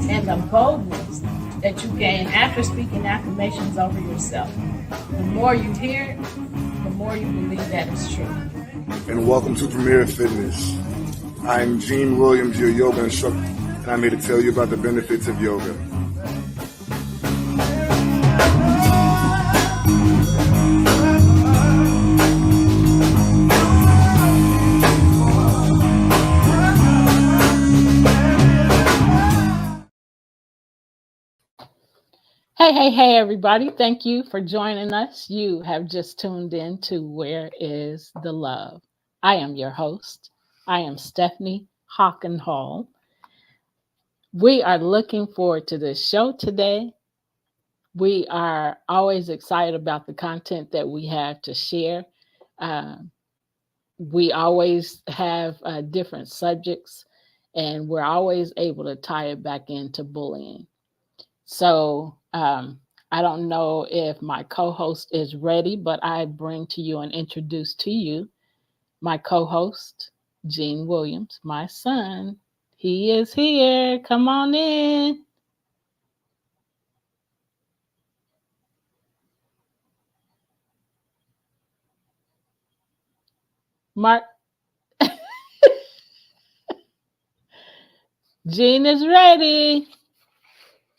and the boldness that you gain after speaking affirmations over yourself. The more you hear it, the more you believe that it's true. And welcome to Premier Fitness. I'm Gene Williams, your yoga instructor, and I'm here to tell you about the benefits of yoga. Hey, everybody. Thank you for joining us. You have just tuned in to Where is the Love? I am your host. I am Stephanie Hockenhall. We are looking forward to this show today. We are always excited about the content that we have to share. We always have different subjects, and we're always able to tie it back into bullying. So I don't know if my co-host is ready, but I bring to you and introduce to you my co-host, Gene Williams, my son. He is here. Come on in. Mark. Gene is ready.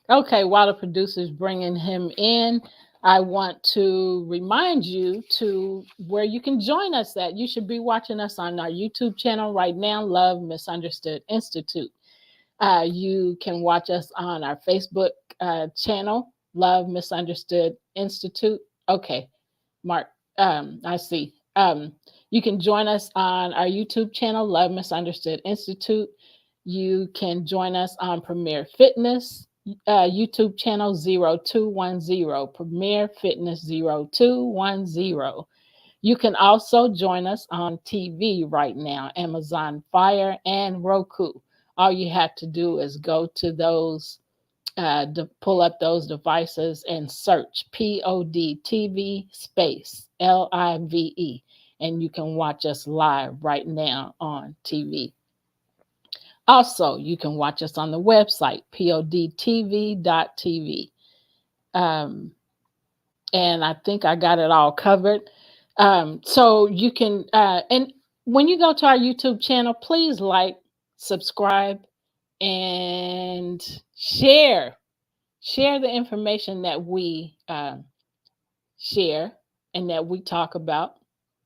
Okay, while the producer's bringing him in, I want to remind you to where you can join us at. You should be watching us on our YouTube channel right now, Love Misunderstood Institute. You can watch us on our Facebook channel, Love Misunderstood Institute. Okay, Mark, I see. You can join us on our YouTube channel, Love Misunderstood Institute. You can join us on Premier Fitness YouTube channel 0210, Premier Fitness 0210. You can also join us on TV right now, Amazon Fire and Roku. All you have to do is go to those, pull up those devices and search POD TV space LIVE, and you can watch us live right now on TV. Also, you can watch us on the website, podtv.tv. And I think I got it all covered. So you can, and when you go to our YouTube channel, please like, subscribe, and share. Share the information that we share and that we talk about,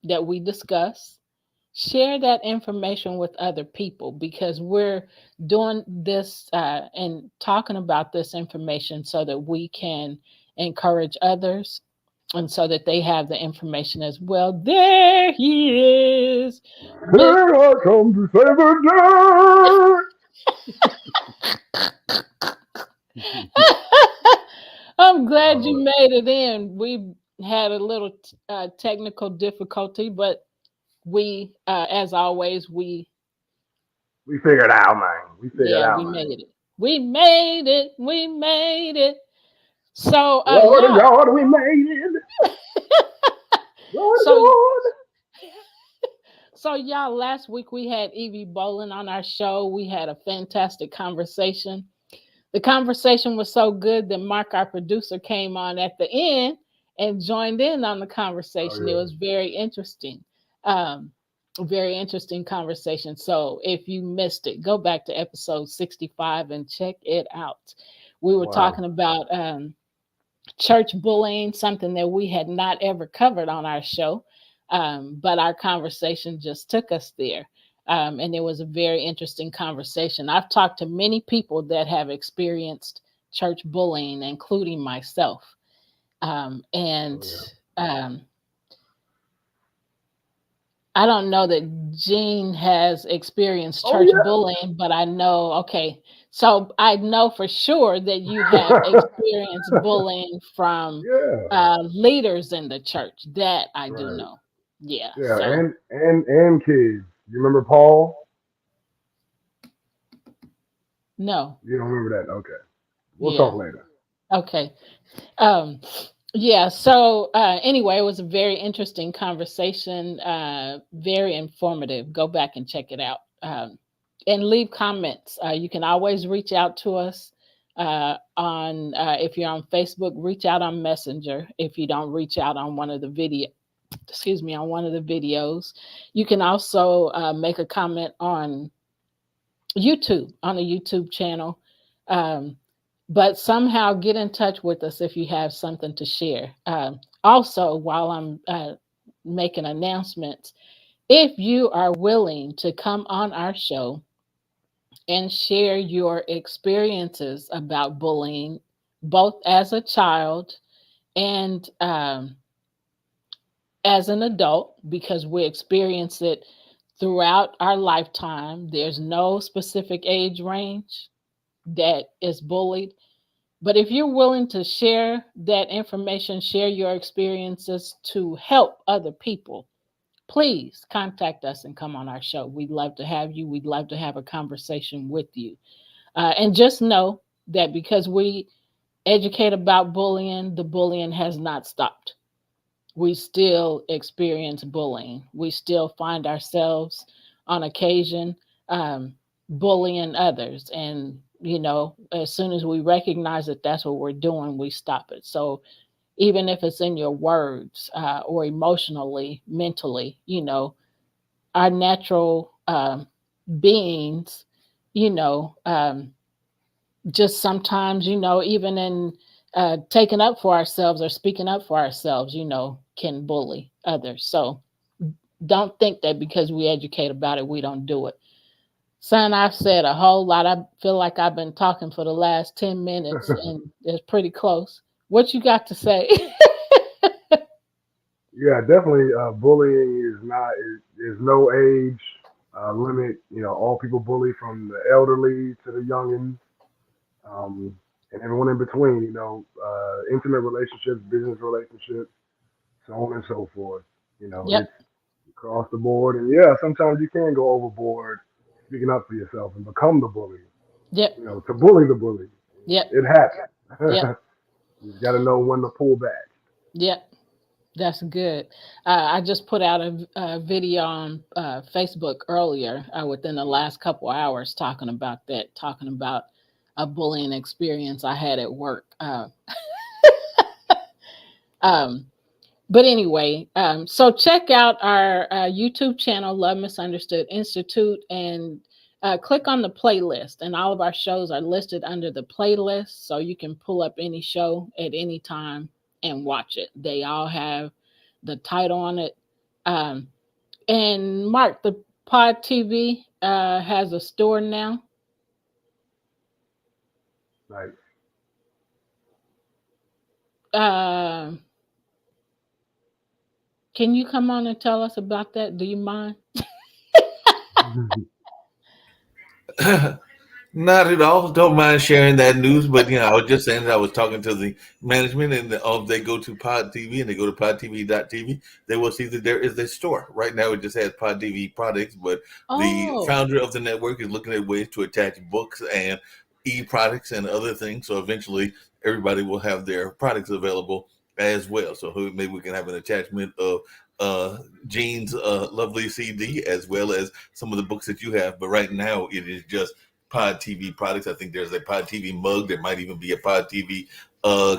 that we discuss. Share that information with other people, because we're doing this and talking about this information so that we can encourage others and so that they have the information as well. There he is. Here I come to save the day. I'm glad you made it in. We had a little technical difficulty, but we, as always, we figured it out, man. We made it. We made it. We made it. So, Lord, we made it. Lord. So, y'all, last week we had Evie Bolin on our show. We had a fantastic conversation. The conversation was so good that Mark, our producer, came on at the end and joined in on the conversation. It was very interesting. Very interesting conversation. So if you missed it, go back to episode 65 and check it out. We were talking about church bullying, something that we had not ever covered on our show, but our conversation just took us there. And it was a very interesting conversation. I've talked to many people that have experienced church bullying, including myself. I don't know that Gene has experienced church bullying, but I know, okay. So I know for sure that you have experienced bullying from leaders in the church. That I do know. Yeah. Yeah, so. and kids. You remember Paul? No. You don't remember that? Okay. We'll talk later. Okay. Yeah. So anyway, it was a very interesting conversation, very informative. Go back and check it out, and leave comments. You can always reach out to us On if you're on Facebook, reach out on Messenger. If you don't, reach out on one of the on one of the videos. You can also make a comment on YouTube, on a YouTube channel. Um, but somehow get in touch with us if you have something to share. Also, while I'm making announcements, if you are willing to come on our show and share your experiences about bullying, both as a child and as an adult, because we experience it throughout our lifetime. There's no specific age range that is bullied. But if you're willing to share that information, share your experiences to help other people, please contact us and come on our show. We'd love to have you. We'd love to have a conversation with you. And just know that because we educate about bullying, the bullying has not stopped. We still experience bullying. We still find ourselves on occasion bullying others. And, as soon as we recognize that that's what we're doing, we stop it. So even if it's in your words or emotionally, mentally, our natural beings, you know, um, just sometimes, even in taking up for ourselves or speaking up for ourselves, can bully others. So don't think that because we educate about it, we don't do it. Son, I've said a whole lot. I feel like I've been talking for the last 10 minutes and it's pretty close. What you got to say? Yeah, definitely. Bullying is not is no age limit. All people bully from the elderly to the youngins, um, and everyone in between. Intimate relationships, business relationships, so on and so forth. Yep, It's across the board, and yeah, sometimes you can go overboard speaking up for yourself and become the bully. yep, To bully the bully. yep, It happens. yep, You got to know when to pull back. yep. That's good. I just put out a video on Facebook earlier within the last couple hours talking about that, talking about a bullying experience I had at work. Um, but anyway, so check out our YouTube channel, Love Misunderstood Institute, and click on the playlist. And all of our shows are listed under the playlist, so you can pull up any show at any time and watch it. They all have the title on it. Um, and Mark, the Pod TV has a store now. Like, Uh, can you come on and tell us about that? Do you mind? Not at all. Don't mind sharing that news, but I was just saying that I was talking to the management, and they go to Pod TV and they go to podtv.tv. They will see that there is a store right now. It just has Pod TV products, but the Oh, founder of the network is looking at ways to attach books and e-products and other things. So eventually, everybody will have their products available as well. So maybe we can have an attachment of uh, Jean's lovely CD as well as some of the books that you have. But right now, it is just Pod TV products. I think there's a Pod TV mug. There might even be a Pod TV uh,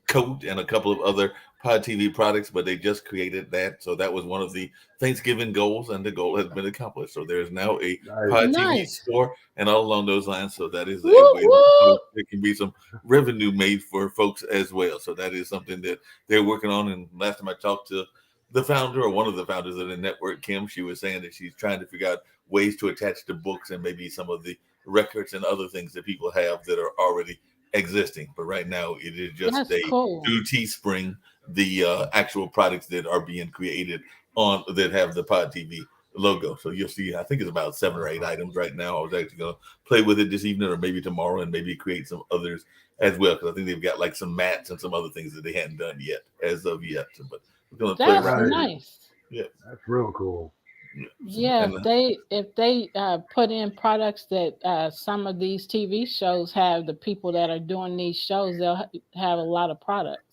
coat and a couple of other Pod TV products, but they just created that. So that was one of the Thanksgiving goals, and the goal has been accomplished. So there is now a nice. Pod TV nice. store, and all along those lines. So that is a Whoop, way that whoop. there can be some revenue made for folks as well. So that is something that they're working on. And last time I talked to the founder or one of the founders of the network, Kim, she was saying that she's trying to figure out ways to attach the books and maybe some of the records and other things that people have that are already existing. But right now, it is just That's a cool. through Teespring, the actual products that are being created on that have the Pod TV logo. So you'll see, I think it's about 7 or 8 items right now. I was actually going to play with it this evening or maybe tomorrow and maybe create some others as well because I think they've got like some mats and some other things that they hadn't done yet as of yet. But we're going to play That's around with Nice. it. nice. Yeah. That's real cool. Yeah. Yeah, And if they put in products that some of these TV shows have, the people that are doing these shows, they'll have a lot of products.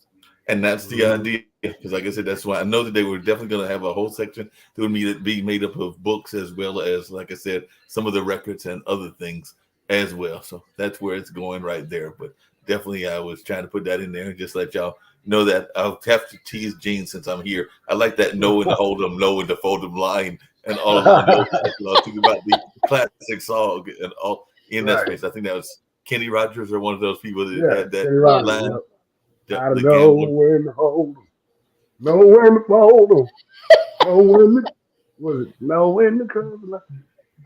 that's the Hmm. idea because, like I said, that's why I know that they were definitely going to have a whole section that would be made up of books as well as, like I said, some of the records and other things as well. So that's where it's going right there. But definitely, I was trying to put that in there and just let y'all know that I'll have to tease Gene since I'm here. I like that know and to hold them, know and to fold them line and all along those lines. I was thinking about the classic song and all in that space. Right. I think that was Kenny Rogers or one of those people that Yeah. had that Kenny Yeah. Rogers. line. Yep. I know Again, when to hold 'em. Know when to fold 'em. Know when to, was it? Know when to cover 'em.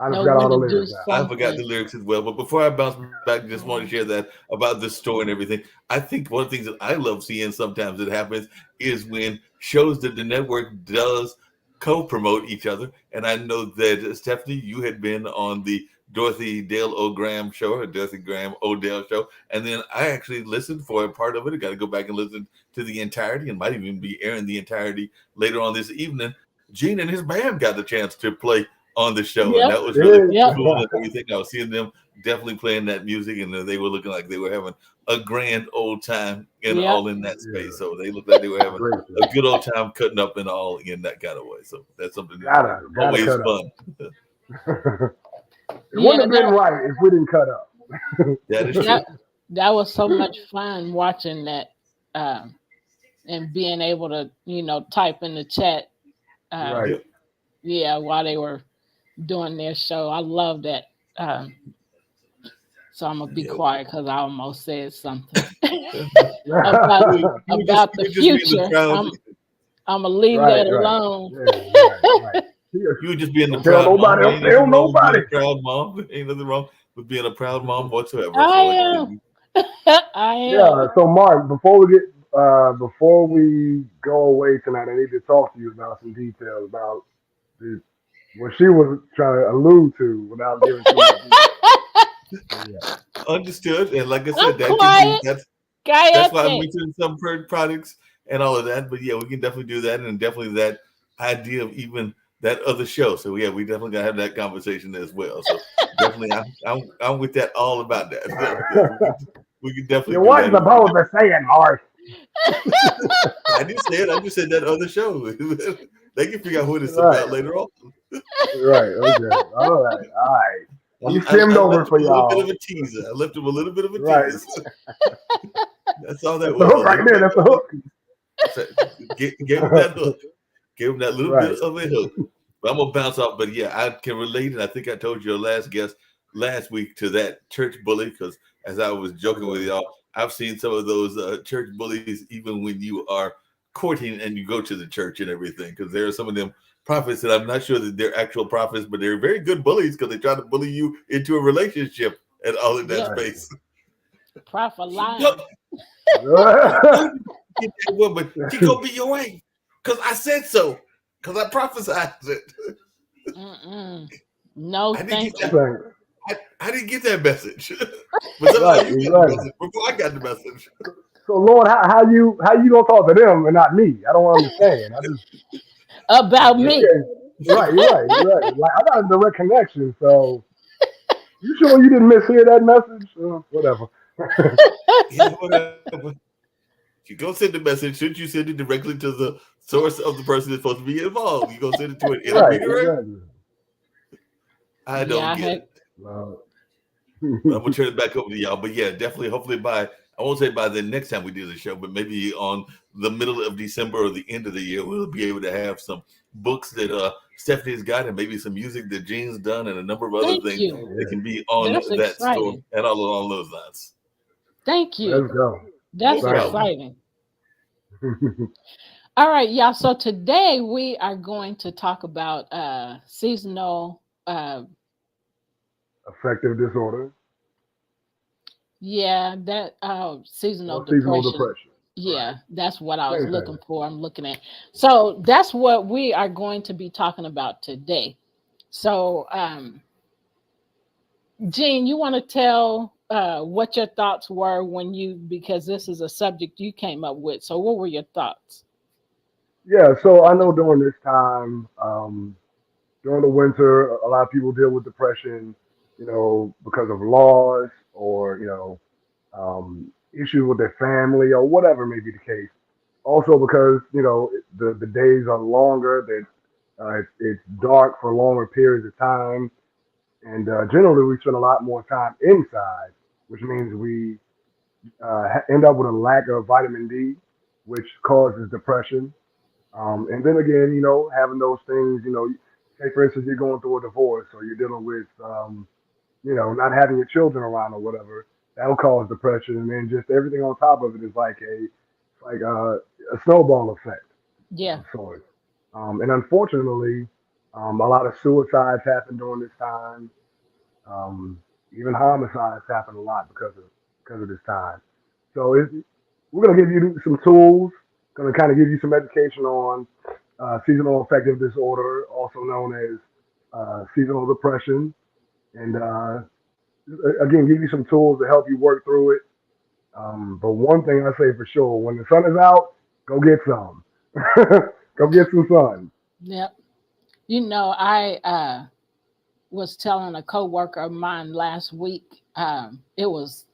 I just Know forgot all when the to do lyrics now. I forgot the something. lyrics as well. But before I bounce back, just want to share that about this story and everything. I think one of the things that I love seeing sometimes that happens is when shows that the network does co-promote each other. And I know that Stephanie, you had been on the Dorothy Dale O'Graham show, or Dorothy Graham Odell show, and then I actually listened for a part of it. I got to go back and listen to the entirety, and might even be airing the entirety later on this evening. Gene and his band got the chance to play on the show, and Yep. that was really It Yep. cool and everything. I was seeing them definitely playing that music, and they were looking like they were having a grand old time and Yep. all in that yeah, space. So they looked like they were having great a show. good old time cutting up and all in that kind of way. So that's something that's Gotta always cut up. fun. It wouldn't Yeah. have been right if we didn't cut up. That is That true. that was so much fun watching that, um, and being able to, type in the chat. Right. Um, yeah, while they were doing their show, I love that. Um, so I'm gonna be Yeah. quiet because I almost said something about right, about the You were just being the future. proud. I'm gonna leave right. that alone. Yeah, right. You were just being the Don't tell proud mom. nobody. There Don't ain't tell nothing wrong with being nobody. a proud mom. Ain't nothing wrong with being a proud mom whatsoever. I So like I said, am. I am. Yeah. So, Mark, before we go away tonight, I need to talk to you about some details about the, what she was trying to allude to without giving too much detail. So, yeah. understood. And like I I'm said, that can be quiet. that's why I Cállate. mentioned some products and all of that. But yeah, we can definitely do that, and definitely that idea of even that other show. So yeah, we definitely gotta have that conversation as well. So definitely, I'm with that all about that. So yeah, we can You definitely do that. wasn't And we can supposed to say it, Mark. I didn't say it. I just said that other show. They can figure out what it's Right. about later on. Right. Okay. All right. All right. We I skimmed over left it him for a little bit of y'all. a teaser. I left him a little bit of a Right. tease. That's all that That's the was. I hook right left there. him That's the hook. gave him that hook. Gave him that little right. bit of a hook. But I'm gonna bounce off. But yeah, I can relate, and I think I told your last guest last week to that church bully because as I was joking with Yeah. y'all, I've seen some of those church bullies even when you are courting and you go to the church and everything. Because there are some of them prophets that I'm not sure that they're actual prophets, but they're very good bullies because they try to bully you into a relationship and all in that Yep. Right. space. Prophet No, lying. no, you get that woman. She gonna be your wife because I said so. Because I prophesied it. Mm-mm. No, I didn't get thank that. you. Thanks. I didn't get that message. But somehow Right. you got the Exactly. message before I got the message. So, Lord, how you gonna talk to them and not me? I don't understand. I just About me. okay. Right. You're right. You're right. Like I got a direct connection. So, you sure you didn't mishear that message? Whatever. Yeah, whatever. You go send the message. Shouldn't you send it directly to the source of the person that's supposed to be involved? You go send it to an Right. intermediary? Exactly. I Yeah, don't I get had. it. No. But I'm gonna turn it back over to y'all. But yeah, definitely, hopefully by I won't say by the next time we do the show, but maybe on the middle of December or the end of the year, we'll be able to have some books that Stephanie's got and maybe some music that Gene's done and a number of other Thank things you. Oh that yeah. can be on That's that store exciting. and all along those lines. Thank you. Let's go. No That's Exciting. problem. exciting. All right, y'all. So today we are going to talk about seasonal. Affective disorder Yeah, that seasonal or seasonal depression. depression. Right. Yeah, that's what I was Same looking thing. for. I'm looking at. So that's what we are going to be talking about today. So, Jean, you want to tell what your thoughts were when because this is a subject you came up with. So, what were your thoughts? Yeah. So I know during this time, during the winter, a lot of people deal with depression, because of loss or issues with their family or whatever may be the case. Also because the days are longer, that it's dark for longer periods of time, And generally, we spend a lot more time inside, which means we end up with a lack of vitamin D, which causes depression. And then again, having those things, say for instance, you're going through a divorce or you're dealing with, not having your children around or whatever, that'll cause depression. And then just everything on top of it is a snowball effect Yeah. of sorts. And unfortunately, a lot of suicides happen during this time. Um, Even homicides happen a lot because of this time. So we're going to give you some tools, going to kind of give you some education on seasonal affective disorder, also known as seasonal depression, and again, give you some tools to help you work through it. But one thing I say for sure, when the sun is out, go get some. Go get some sun. Yep. I was telling a coworker of mine last week. It was,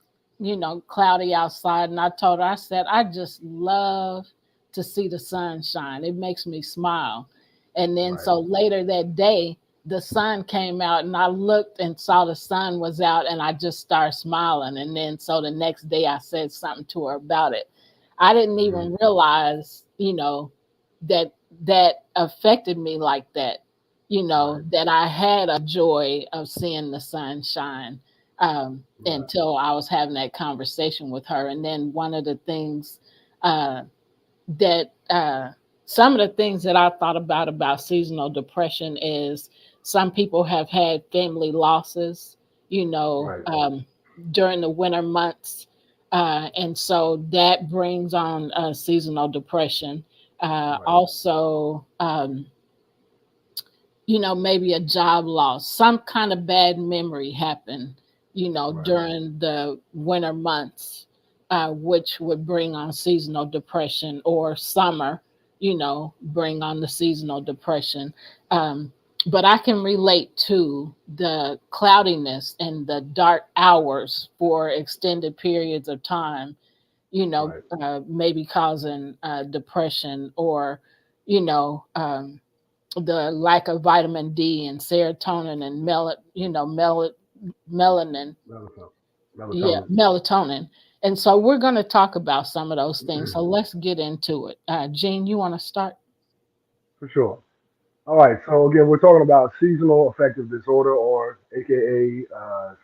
cloudy outside, and I told her, I said, I just love to see the sun shine. It makes me smile. And then Right, so later that day, the sun came out, and I looked and saw the sun was out, and I just started smiling. And then so the next day, I said something to her about it. I didn't hmm, even realize, that that affected me like that, right, that I had a joy of seeing the sun shine, right, until I was having that conversation with her. And then one of the things uh, that some of the things that I thought about seasonal depression is some people have had family losses, right, during the winter months. And so that brings on seasonal depression. right, Also, maybe a job loss, some kind of bad memory happened, right, during the winter months, which would bring on seasonal depression, or summer, bring on the seasonal depression. Um, but I can relate to the cloudiness and the dark hours for extended periods of time, right. maybe causing depression, or, the lack of vitamin D and serotonin and melanin, Melatonin. yeah, Melatonin. melatonin. And so we're going to talk about some of those things. So For let's get into it. Jean, you want to start? sure. All right. So again, we're talking about seasonal affective disorder, or AKA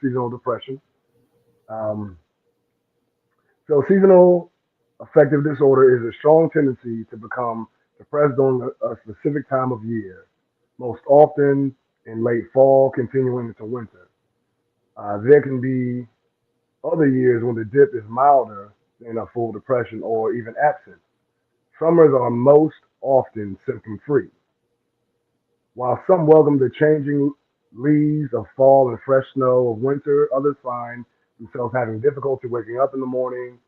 seasonal depression. Um, so seasonal affective disorder is a strong tendency to become depressed during a specific time of year, most often in late fall, continuing into winter. There can be other years when the dip is milder than a full depression or even absent. Summers are most often symptom free. While some welcome the changing leaves of fall and fresh snow of winter, others find themselves having difficulty waking up in the morning,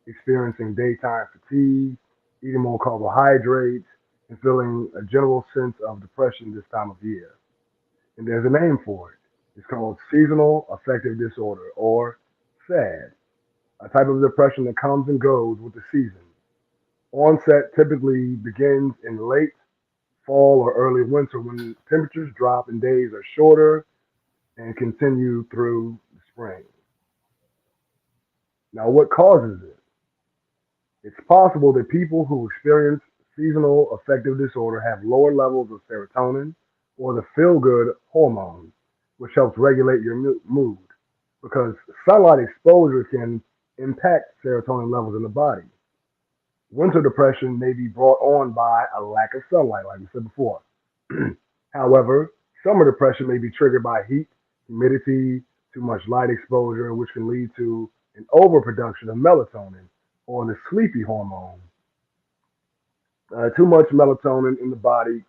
experiencing daytime fatigue, eating more carbohydrates, and feeling a general sense of depression this time of year. And there's a name for it. It's called seasonal affective disorder, or SAD, a type of depression that comes and goes with the season. Onset typically begins in late fall or early winter when temperatures drop and days are shorter and continue through the spring. Now, what causes it? It's possible that people who experience seasonal affective disorder have lower levels of serotonin, or the feel good hormone, which helps regulate your mood, because sunlight exposure can impact serotonin levels in the body. Winter depression may be brought on by a lack of sunlight, like we said before. However, summer depression may be triggered by heat, humidity, too much light exposure, which can lead to an overproduction of melatonin, or the sleepy hormone. Too much melatonin in the body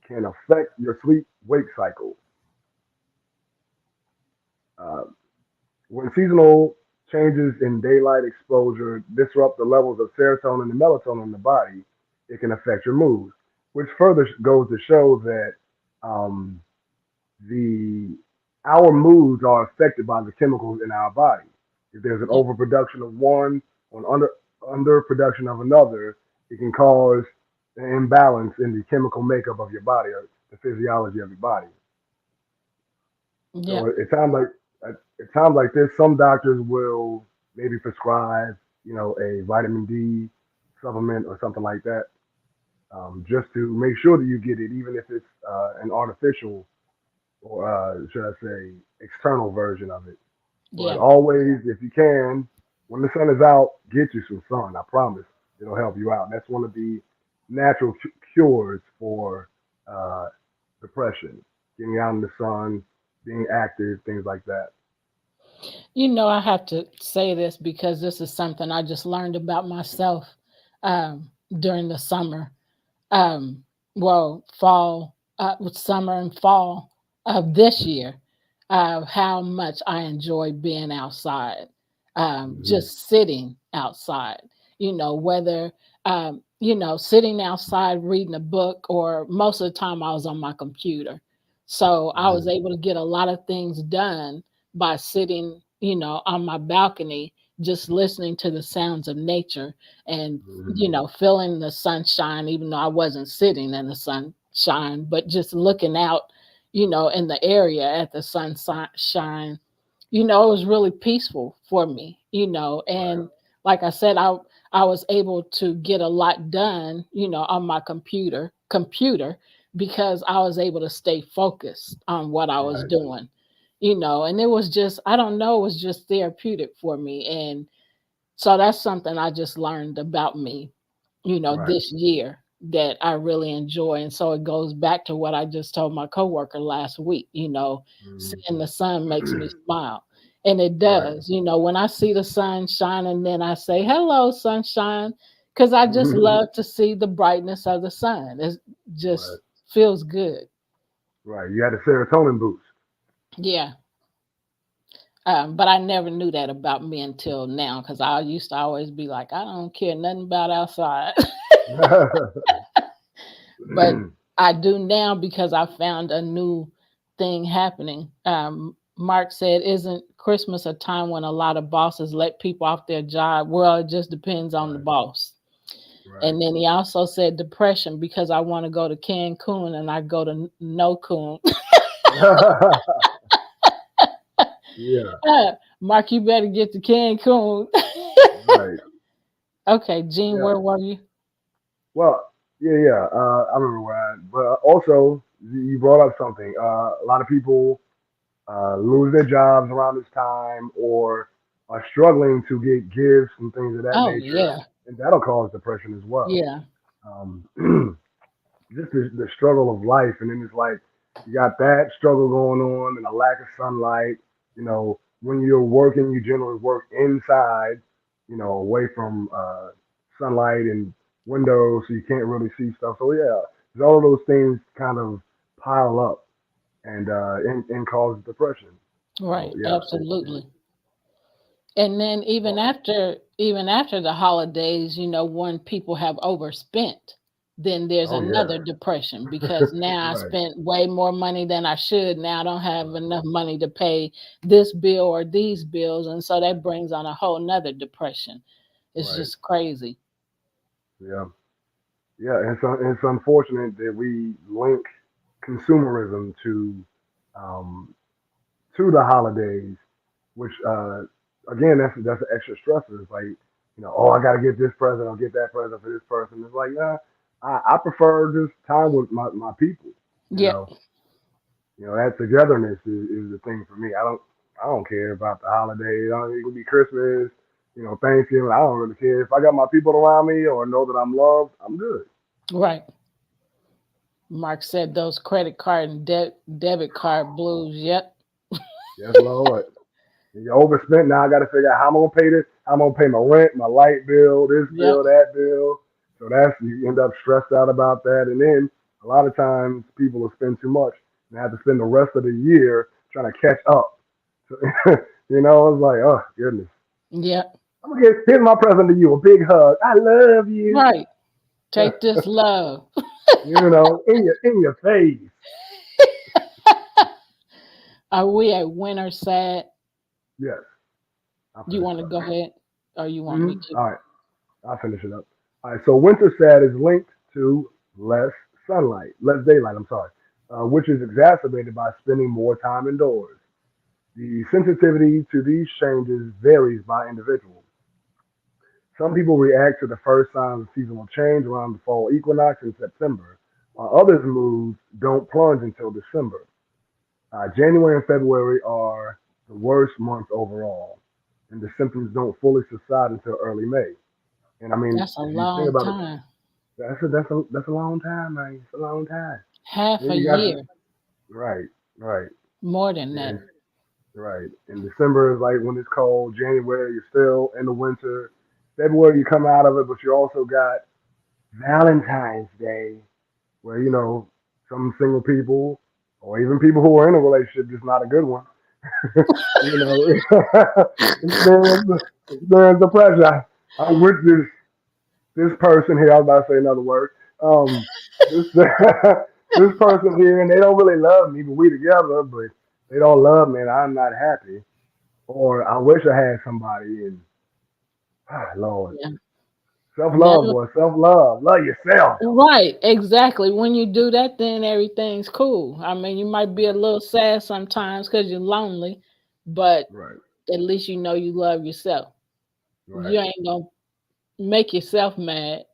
can affect your sleep wake cycle. Uh, when seasonal changes in daylight exposure disrupt the levels of serotonin and melatonin in the body, it can affect your mood, which further goes to show that um, the our moods are affected by the chemicals in our body. If there's an Yeah. overproduction of one or an underproduction of another, it can cause an imbalance in the chemical makeup of your body, or the physiology of your body. Yeah. So at times like this, some doctors will maybe prescribe, a vitamin D supplement or something like that, just to make sure that you get it, even if it's an artificial or should I say external version of it. But Yeah. always, if you can, when the sun is out, get you some sun. I promise it'll help you out. That's one of the natural cures for uh, depression. Getting out in the sun, being active, things like that. I have to say this because this is something I just learned about myself during the summer. Um, well, fall, with summer and fall of this year, how much I enjoy being outside, Hmm. just sitting outside, whether, sitting outside reading a book, or most of the time I was on my computer. So I was Hmm. able to get a lot of things done by sitting, on my balcony, just listening to the sounds of nature and Hmm. feeling the sunshine, even though I wasn't sitting in the sunshine, but just looking out, in the area at the sunshine, it was really peaceful for me, Right. and like I said, I was able to get a lot done, on my computer because I was able to stay focused on what I was Right. doing, and it was just, I don't know, it was just therapeutic for me. And so that's something I just learned about me, Right. this year, that I really enjoy. And so it goes back to what I just told my coworker last week, seeing Hmm. the sun makes me smile. And it Right. does, when I see the sun shining, then I say, hello, sunshine, because I just love to see the brightness of the sun. It Right. just feels good. Right. You had a serotonin boost. Yeah. But I never knew that about me until now, because I used to always be like, I don't care nothing about outside. But I do now because I found a new thing happening. Mark said, "Isn't Christmas a time when a lot of bosses let people off their job?" Well, it just depends on the Right. boss. Right. And then he also said depression because I want to go to Cancun and I go to No Coon. Yeah. Mark, you better get to Cancun. Right. Okay, Gene, Yeah. where were you? Well, yeah, yeah. I remember where but also you brought up something. A lot of people lose their jobs around this time or are struggling to get gifts and things of that Oh nature, yeah, and that'll cause depression as well. yeah, Um, just the struggle of life, and then it's like you got that struggle going on and a lack of sunlight. When you're working, you generally work inside, away from sunlight and windows, so you can't really see stuff. So yeah, all of those things kind of pile up and cause depression. So right, yeah, absolutely. And then even well, after the holidays, when people have overspent, then there's oh yeah, another depression because now I right, spent way more money than I should. Now I don't have enough money to pay this bill or these bills. And so that brings on a whole nother depression. It's right, just crazy. yeah, yeah. And so it's unfortunate that we link consumerism um, to the holidays, which again, that's an extra stressor. It's like, oh, I got to get this present or get that present for this person. It's like, I prefer just time with my people. You Yeah, know, that togetherness is the thing for me. I don't care about the holidays. It can be Christmas, Thanksgiving. I don't really care if I got my people around me or know that I'm loved. I'm good. right. Mark said those credit card and debit card blues. Yep, Yes, Lord. You overspent. Now I got to figure out how I'm gonna pay this. How I'm gonna pay my rent, my light bill, this yep, bill, that bill. So you end up stressed out about that, and then a lot of times people will spend too much and have to spend the rest of the year trying to catch up. So, it's like, oh goodness. yep. I'm gonna here's my present to you, a big hug. I love you. Right. Take this love. In your face. Are we at winter sad? Yes, I'll You finish want it to up. go ahead, or you want me Mhm. to? All right, I'll finish it up. All right, so winter sad is linked to less daylight, I'm sorry, which is exacerbated by spending more time indoors. The sensitivity to these changes varies by individual. Some people react to the first signs of seasonal change around the fall equinox in September, while others' moods don't plunge until December. January and February are the worst months overall, and the symptoms don't fully subside until early May. And I mean, That's a if you think long about it, time. that's a long time, man. It's a long time. Half Then a you got year, right, right, more than that. and right. And December is like when it's cold. January, you're still in the winter. February, you come out of it, but you also got Valentine's Day, where some single people or even people who are in a relationship, just not a good one, you know, experience the pressure. I'm with this person here. I was about to say another word. This this person here, and they don't really love me, but we together, but they don't love me, and I'm not happy. Or I wish I had somebody, and Lord, Yeah. self love, Never. boy, self love, love yourself. Right, exactly. When you do that, then everything's cool. I mean, you might be a Right, little sad sometimes because you're lonely, but right, at least you know you love yourself. right. You ain't gonna make yourself mad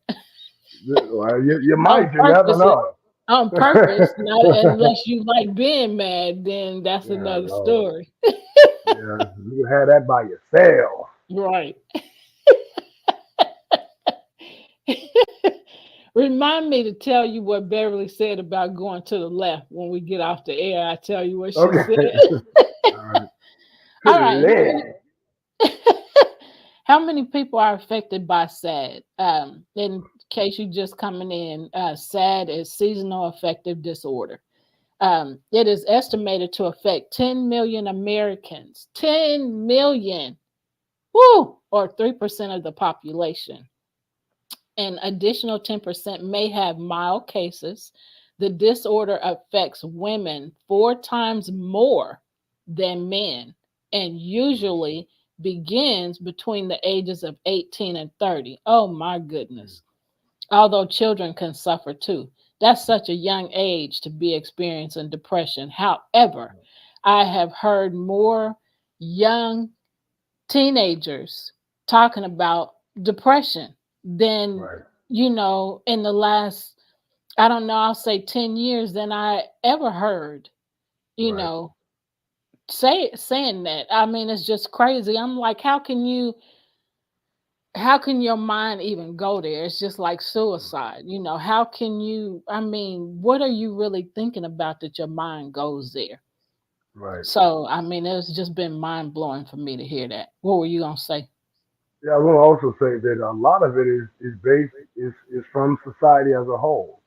Well, you on might, you never purpose. know. On purpose, not unless you like being mad, then that's Yeah, another Lord. story. Yeah, you can have that by yourself. Right. Remind me to tell you what Beverly said about going to the left when we get off the air. I tell you what she said. Okay. All right. To All the right. left. How many people are affected by SAD? In case you just coming in, SAD is seasonal affective disorder. It is estimated to affect 10 million Americans. 10 million. Woo! Or 3% of the population. An additional 10% may have mild cases. The disorder affects women 4 times more than men and usually begins between the ages of 18 and 30. Oh my goodness. Although children can suffer too. That's such a young age to be experiencing depression. However, I have heard more young teenagers talking about depression than, Right, in the last, I don't know, I'll say 10 years than I ever heard, you right, know, saying that. I mean, it's just crazy. I'm like, how can your mind even go there? It's just like suicide. How can you, I mean, what are you really thinking about that your mind goes there? right. So, I mean, it's just been mind blowing for me to hear that. What were you going to say? Yeah, I want to also say that a lot of it is based is from society as a whole.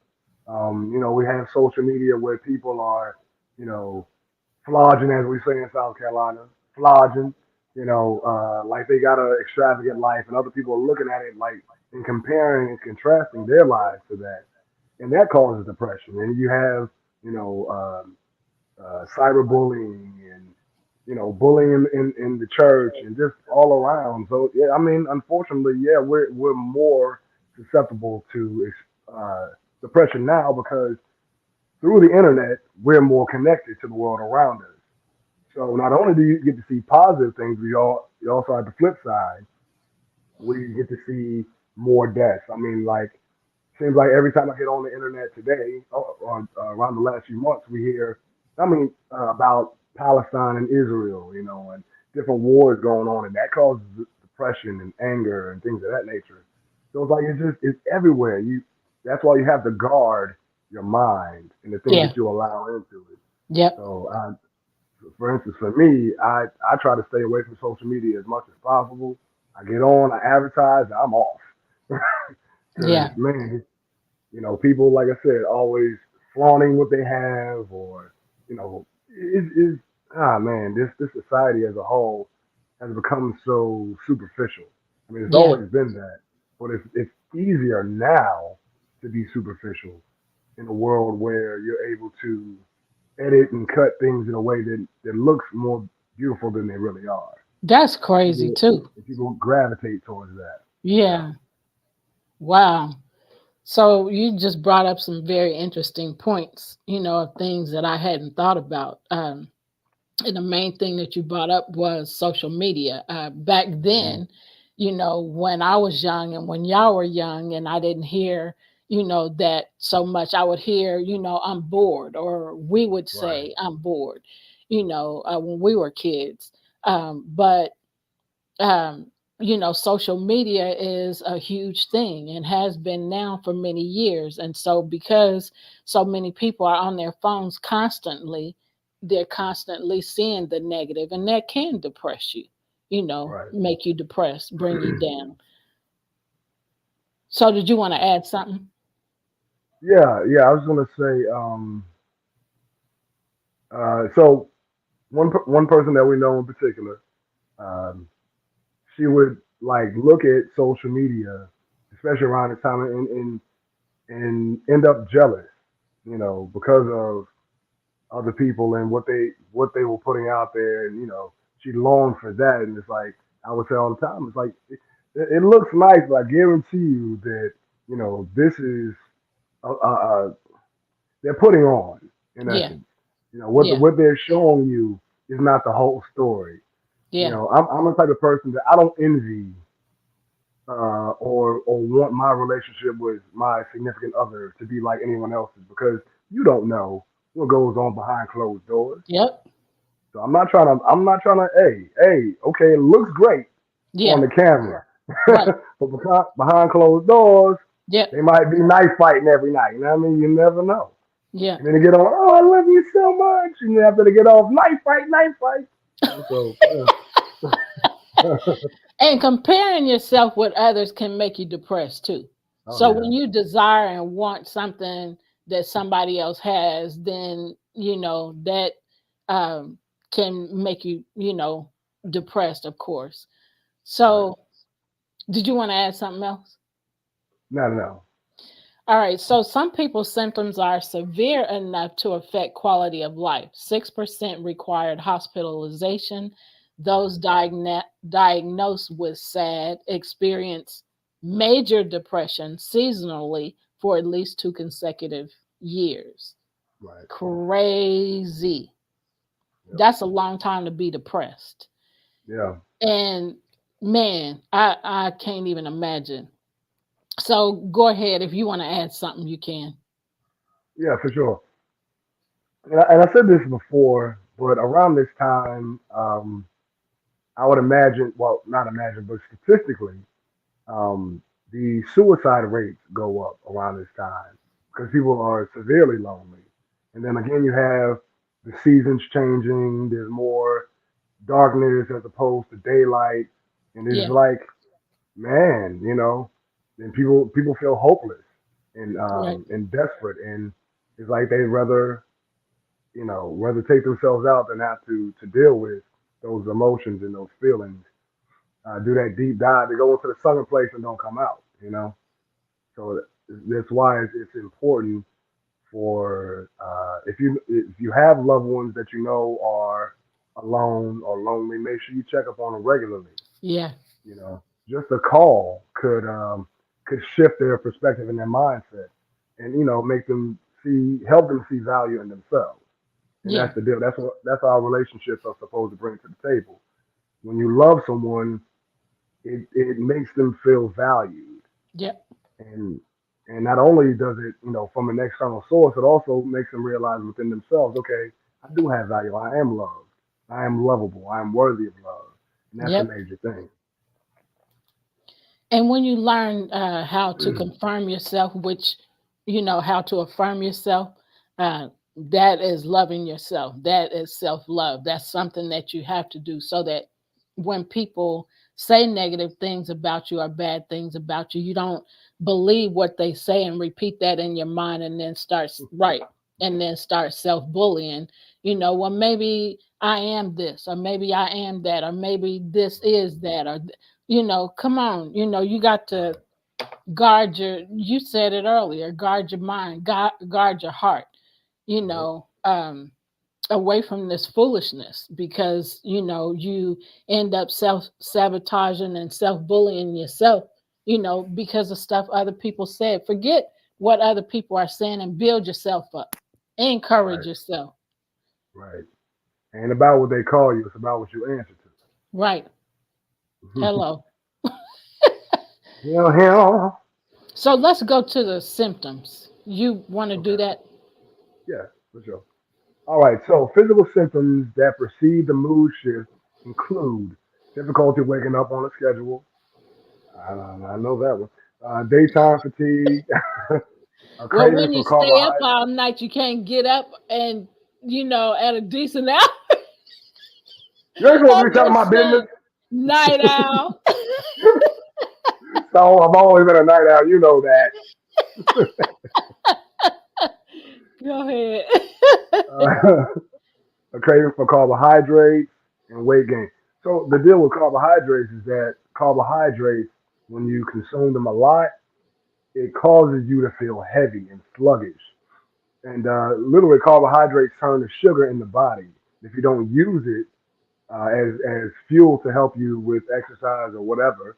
We have social media where people are, you know, flogging, as we say in South Carolina, flogging, like they got an extravagant life, and other people are looking at it like and comparing and contrasting their lives to that, and that causes depression. And you have, you know, cyberbullying and bullying in the church and just all around. So yeah, I mean, unfortunately, yeah, we're more susceptible to depression now because through the internet we're more connected to the world around us. So not only do you get to see positive things, you also have the flip side where you get to see more deaths. I mean, like seems like every time I get on the internet today, or around the last few months, we hear, about Palestine and Israel, and different wars going on, and that causes depression and anger and things of that nature. So it's like it's everywhere. That's why you have to guard your mind and the things Yeah. that you allow into it. Yep. So, for instance, for me, I try to stay away from social media as much as possible. I get on, I advertise, I'm off. Because Yeah. man, people, like I said, always flaunting what they have, or is man, this society as a whole has become so superficial. I mean, it's Yeah. always been that, but it's easier now to be superficial in a world where you're able to edit and cut things in a way that looks more beautiful than they really are. That's crazy People, too. people gravitate towards that. Yeah. Yeah. Wow. So you just brought up some very interesting points, of things that I hadn't thought about. And the main thing that you brought up was social media. Back Mhm. then, when I was young and when y'all were young, and I didn't hear, that so much, I would hear, I'm bored, or we would Right. say, I'm bored, when we were kids. But um, social media is a huge thing and has been now for many years. And so, because so many people are on their phones constantly, they're constantly seeing the negative, and that can depress you, Right. make you depressed, bring you down. So, did you want to add something? Yeah, yeah. I was gonna say, so one person that we know in particular, um, she would like look at social media, especially around this time, and end up jealous, because of other people and what they were putting out there, and she longed for that, and it's like I would say all the time, it's like it looks nice, but I guarantee you that this is they're putting on in Yeah, essence. yeah, What they're showing you is not the whole story. yeah, I'm the type of person that I don't envy or want my relationship with my significant other to be like anyone else's because you don't know what goes on behind closed doors. yep, So I'm not trying to. Hey, okay, it looks great on yeah, the camera, right, but behind closed doors, yep, they might be knife fighting every night. You know what I mean? You never know. yeah. And then they get on, oh, I love you so much. And then after they get off, knife fight, knife fight. So, And comparing yourself with others can make you depressed too. oh So yeah, when you desire and want something that somebody else has, then that um, can make you depressed, of course. right. So did you want to add something else? No, no, All right. So some people's symptoms are severe enough to affect quality of life. 6% required hospitalization. Those right, diagnosed with SAD experience major depression seasonally for at least 2 consecutive years. right. Crazy. Yep. That's a long time to be depressed. Yeah, And man, I can't even imagine. So go ahead. If you want to add something, you can. yeah, for sure. And I said this before, but around this time, I would imagine, well, not imagine, but statistically, the suicide rates go up around this time because people are severely lonely. And then again, you have the seasons changing. There's more darkness as opposed to daylight, and it's Yeah, like, man, then people feel hopeless right. and desperate, and it's like they'd rather take themselves out than have to deal with those emotions and those feelings. Do that deep dive. They go into the sunken place and don't come out. So that's why it's important for if you have loved ones that you know are alone or lonely, make sure you check up on them regularly. Yeah, Just a call could shift their perspective and their mindset, and make them help them see value in themselves. And yeah, that's the deal. That's how relationships are supposed to bring to the table. When you love someone, it makes them feel valued, yeah, and not only does it, from an external source, it also makes them realize within themselves, okay, I do have value. I am loved. I am lovable. I am worthy of love, and that's a yep. major thing. And when you learn how to confirm yourself, which how to affirm yourself, that is loving yourself. That is self love. That's something that you have to do so that when people say negative things about you or bad things about you, you don't believe what they say and repeat that in your mind and then start self bullying. Well, maybe I am this, or maybe I am that, or maybe this is that, or come on, you got to Right, you said it earlier, guard your mind, guard your heart, you yep, know, um, away from this foolishness, because, you end up self sabotaging and self bullying yourself, because of stuff other people said. Forget what other people are saying and build yourself up, encourage right, yourself. right. Ain't about what they call you, it's about what you answer Right. to. Hello. Hell, hell. So let's go to the symptoms. You want to do Okay, that? yeah, for sure. All right, so physical symptoms that precede the mood shift include difficulty waking up on a schedule. I know that one. Daytime fatigue, a Well, craving when you for stay up carbohydrates. all night, you can't get up and, at a decent hour. You ain't supposed to I'm be telling just my saying, business. night owl. So I've always been a night owl. You know that. Go ahead. Uh, a craving for carbohydrates and weight gain. So the deal with carbohydrates is that carbohydrates, when you consume them a lot, it causes you to feel heavy and sluggish. And literally, carbohydrates turn to sugar in the body. If you don't use it as fuel to help you with exercise or whatever,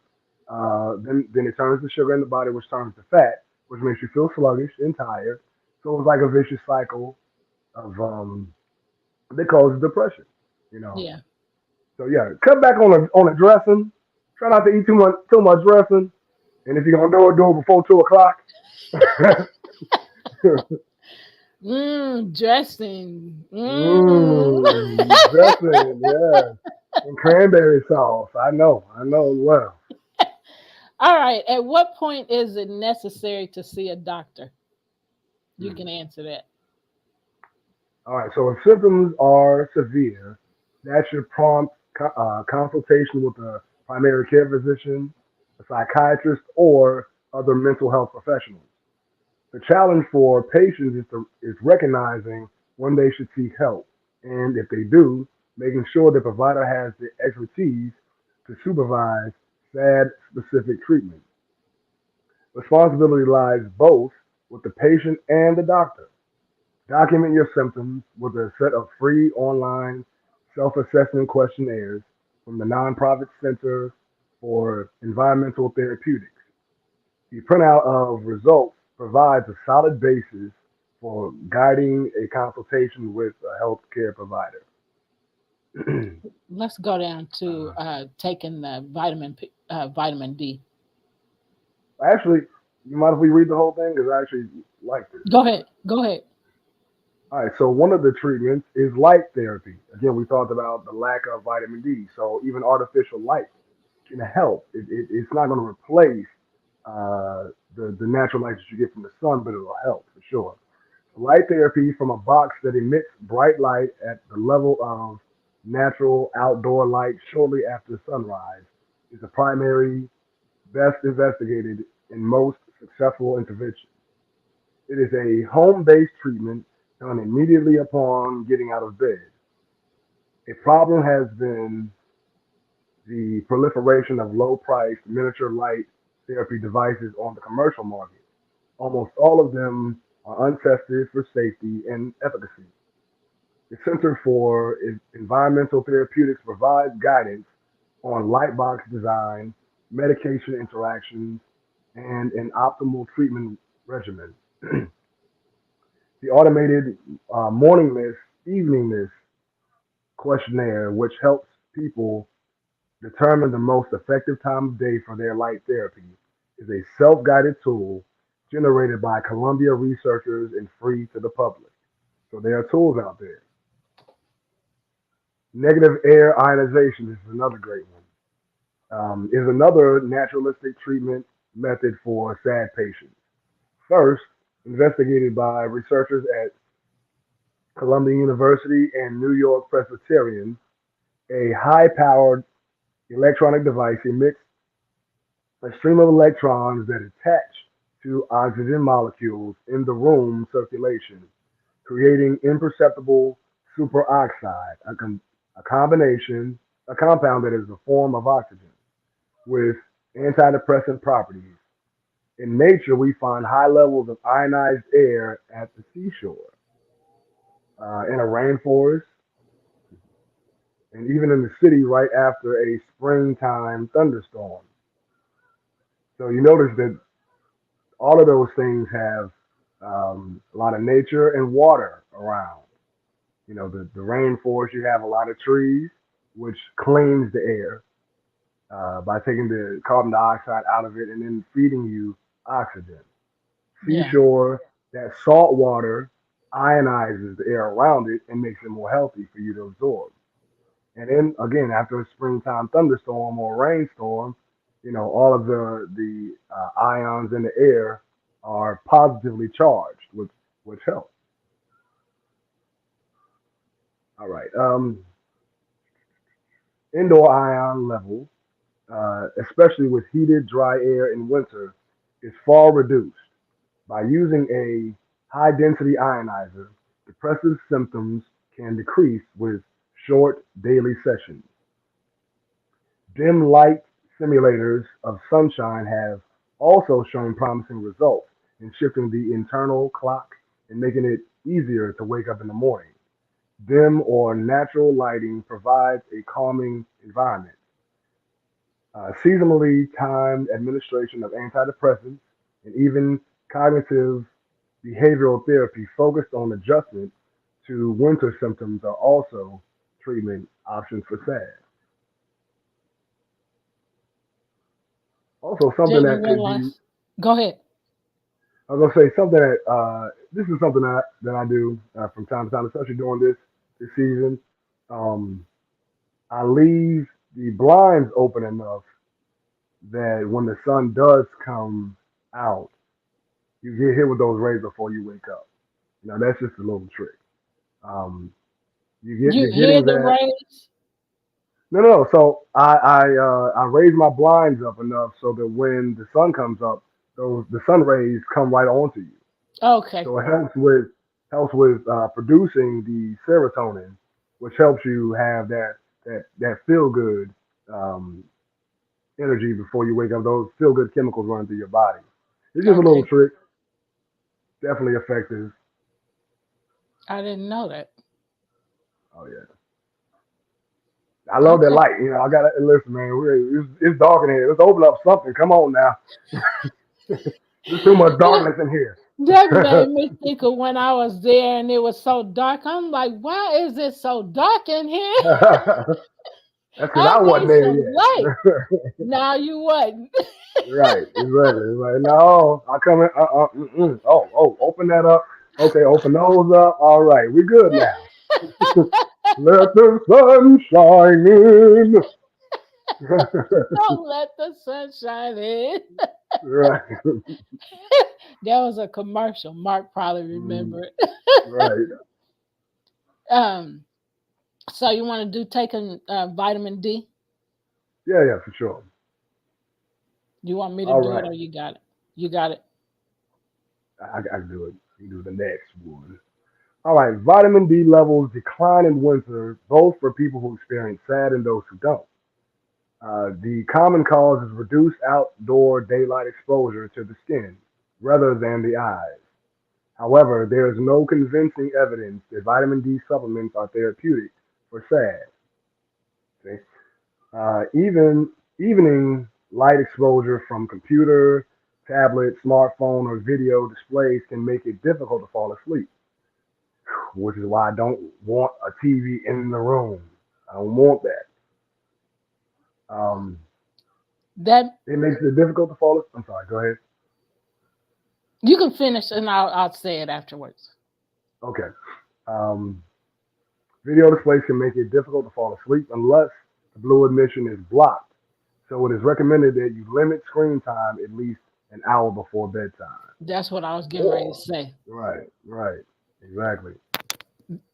then it turns to sugar in the body, which turns to fat, which makes you feel sluggish and tired. So it's like a vicious cycle of that causes depression. You know. Yeah. So yeah, cut back on the dressing. Try not to eat too much dressing. And if you're gonna do it before 2 o'clock. Dressing. Dressing, yeah. And cranberry sauce. I know well. All right. At what point is it necessary to see a doctor? You Hmm. can answer that. All right, so if symptoms are severe, that should prompt consultation with a primary care physician, a psychiatrist, or other mental health professionals. The challenge for patients is recognizing when they should seek help, and if they do, making sure the provider has the expertise to supervise SAD specific treatment. Responsibility lies both with the patient and the doctor. Document your symptoms with a set of free online self assessment questionnaires from the nonprofit Center for Environmental Therapeutics. The printout of results provides a solid basis for guiding a consultation with a healthcare provider. Let's go down to uh, taking the vitamin D. Actually, you mind if we read the whole thing? Because I actually like this. Go ahead. Go ahead. All right, so one of the treatments is light therapy. Again, we talked about the lack of vitamin D, so even artificial light can help. It's not going to replace the natural light that you get from the sun, but it'll help for sure. Light therapy from a box that emits bright light at the level of natural outdoor light shortly after sunrise is the primary, best investigated, and most successful intervention. It is a home based treatment done immediately upon getting out of bed. A problem has been the proliferation of low priced miniature light therapy devices on the commercial market. Almost all of them are untested for safety and efficacy. The Center for Environmental Therapeutics provides guidance on light box design, medication interactions, and an optimal treatment regimen. The automated morning list, evening list questionnaire, which helps people determine the most effective time of day for their light therapy, is a self guided tool generated by Columbia researchers and free to the public. So there are tools out there. Negative air ionization, this is another great one, is another naturalistic treatment method for SAD patients. First, investigated by researchers at Columbia University and New York Presbyterian, a high powered electronic device emits a stream of electrons that attach to oxygen molecules in the room circulation, creating imperceptible superoxide, a combination, a compound that is a form of oxygen with antidepressant properties. In nature, we find high levels of ionized air at the seashore, in a rainforest, and even in the city right after a springtime thunderstorm. So you notice that all of those things have a lot of nature and water around. The rainforest, you have a lot of trees, which cleans the air by taking the carbon dioxide out of it and then feeding you oxygen. Yeah. Seashore, that salt water ionizes the air around it and makes it more healthy for you to absorb. And then again, after a springtime thunderstorm or rainstorm, all of the ions in the air are positively charged, which helps. All right. Indoor ion level, especially with heated, dry air in winter, is far reduced. By using a high density ionizer, depressive symptoms can decrease with short daily sessions. Dim light simulators of sunshine have also shown promising results in shifting the internal clock and making it easier to wake up in the morning. Dim or natural lighting provides a calming environment. Seasonally timed administration of antidepressants and even cognitive behavioral therapy focused on adjustment to winter symptoms are also treatment options for SAD. Also, something Didn't that could be, realize. Go ahead. I was gonna say something that this is something that I do from time to time, especially during this season. Um, I leave the blinds open enough that when the sun does come out, you get hit with those rays before you wake up. That's just a little trick. Um, You you're hear getting the that. rays? No, no. So I raise my blinds up enough so that when the sun comes up, the sun rays come right onto you. Okay. So it helps with producing the serotonin, which helps you have that feel good um, energy before you wake up. Those feel good chemicals running through your body. It's just a little Okay. trick, definitely effective. I didn't know that. Oh yeah, I love that Okay. light. I gotta listen, man. It's dark in here. Let's open up something. Come on now. There's too much darkness in here. That made me think of when I was there and it was so dark. I'm like, why is it so dark in here? That's because I I wasn't need there some light. yet. Now you wasn't. Right, exactly. It's like, no, I come in. Oh, open that up. Okay, open those up. All right, we good now. Let the sun shine in. Don't let the sun shine in. Right. That was a commercial. Mark probably Mm, remember it. right. Um, so you want to do taking vitamin D? Yeah, yeah, for sure. You want me to All do it right. or you got it? You got it. I can do it. You do the next one. All right. Vitamin D levels decline in winter, both for people who experience SAD and those who don't. The common cause is reduced outdoor daylight exposure to the skin rather than the eyes. However, there is no convincing evidence that vitamin D supplements are therapeutic for SAD. See? Even evening light exposure from computer, tablet, smartphone, or video displays can make it difficult to fall asleep, which is why I don't want a TV in the room. I don't want that. Um, That it makes it difficult to fall asleep. I'm sorry, go ahead. you can finish and I'll say it afterwards. Okay. Um, Video displays can make it difficult to fall asleep unless the blue emission is blocked. So it is recommended that you limit screen time at least an hour before bedtime. That's what I was getting ready to Or, say. right, right, exactly.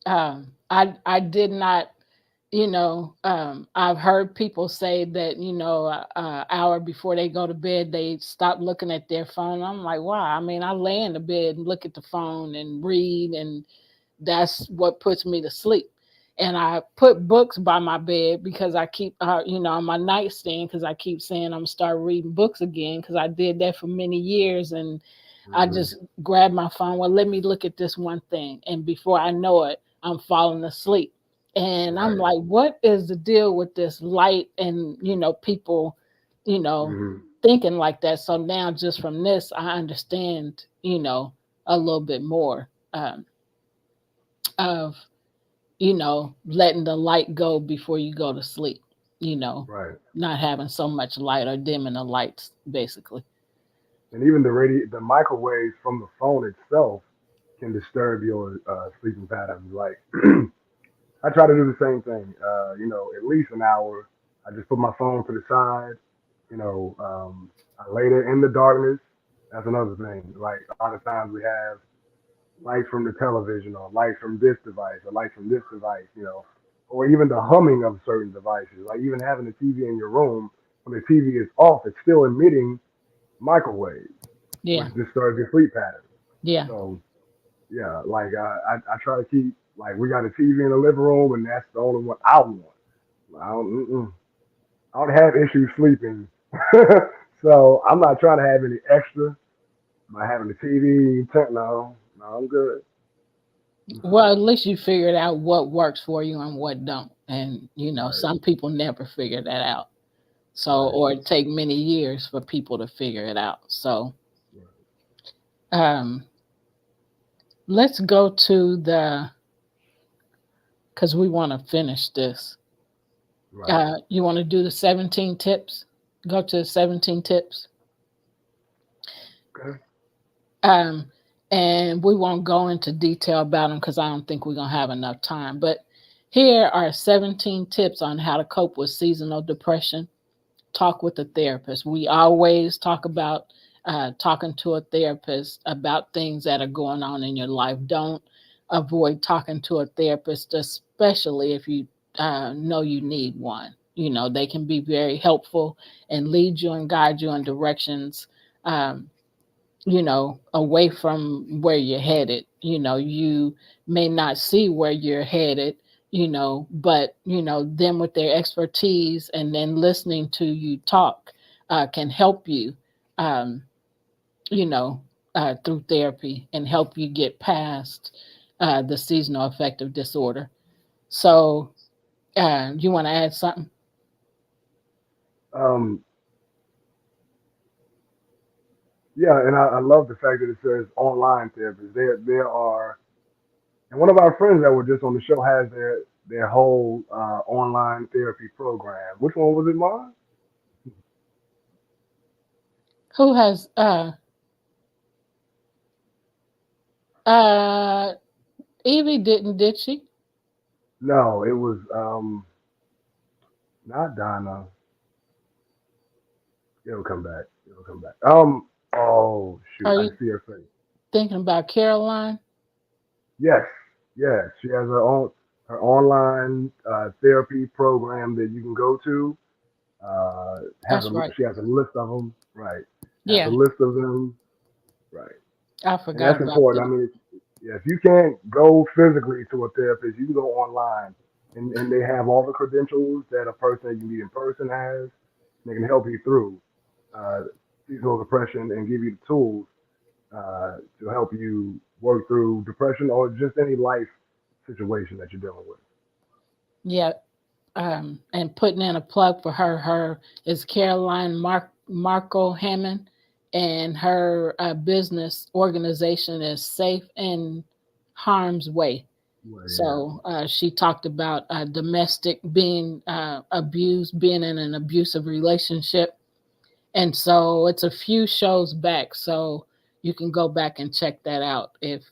I did not, I've heard people say that, hour before they go to bed, they stop looking at their phone. I'm like, why? I mean, I lay in the bed and look at the phone and read, and that's what puts me to sleep. And I put books by my bed because I keep, on my nightstand because I keep saying I'm gonna start reading books again because I did that for many years and I Hmm. just grab my phone. Well, let me look at this one thing. And before I know it, I'm falling asleep. And I'm Right. like, what is the deal with this light and, people, you know, Hmm. thinking like that? So now just from this, I understand, a little bit more of letting the light go before you go to sleep, Right. not having so much light or dimming the lights, basically. And even the microwaves from the phone itself can disturb your sleeping patterns. Like I try to do the same thing. At least an hour. I just put my phone to the side. I lay there in the darkness. That's another thing. Like a lot of times we have light from the television or light from this device or light from this device. Or even the humming of certain devices. Like even having the TV in your room when the TV is off, it's still emitting microwaves, which Yeah, disturbs your sleep pattern. yeah. So yeah, like I try to keep like we got a TV in the living room, and that's the only one I want. I don't have issues sleeping, so I'm not trying to have any extra by having the TV. No, I'm good. Well, at least you figured out what works for you and what don't. And Right, some people never figure that out. So, right, or it take many years for people to figure it out. So, right, um, let's go to the because we want to finish this. right. You want to do the 17 tips? Go to the 17 tips. Okay. Um, and we won't go into detail about them because I don't think we're going to have enough time. But here are 17 tips on how to cope with seasonal depression. Talk with a therapist. We always talk about talking to a therapist about things that are going on in your life. Don't avoid talking to a therapist, especially if you know you need one. They can be very helpful and lead you and guide you in directions, um, away from where you're headed. You may not see where you're headed, but, them with their expertise and then listening to you talk can help you, um, you know, through therapy and help you get past the seasonal affective disorder. So, you want to add something? Um, yeah, and I love the fact that it says online therapists. There are, and one of our friends that were just on the show has their whole online therapy program. Which one was it, Mars? Who has, uh, Evie didn't, did she? No, it was not Donna. It'll come back. It'll come back. Oh shoot, Are I you see her face. thinking about Caroline? Yes, yes. She has her online therapy program that you can go to. That's right. She has a list of them. Right. Has a Yeah, list of them. Right. I And forgot that's about important. I that. mean, yeah, if you can't go physically to a therapist, you can go online, and they have all the credentials that a person that you meet in person has. And they can help you through uh, seasonal depression and give you the tools to help you work through depression or just any life situation that you're dealing with. Yeah, and putting in a plug for her. Her is Caroline Marco Hammond, and her business organization is Safe in Harm's Way. Well, yeah, So she talked about domestic being abused, being in an abusive relationship, and so it's a few shows back. So you can go back and check that out if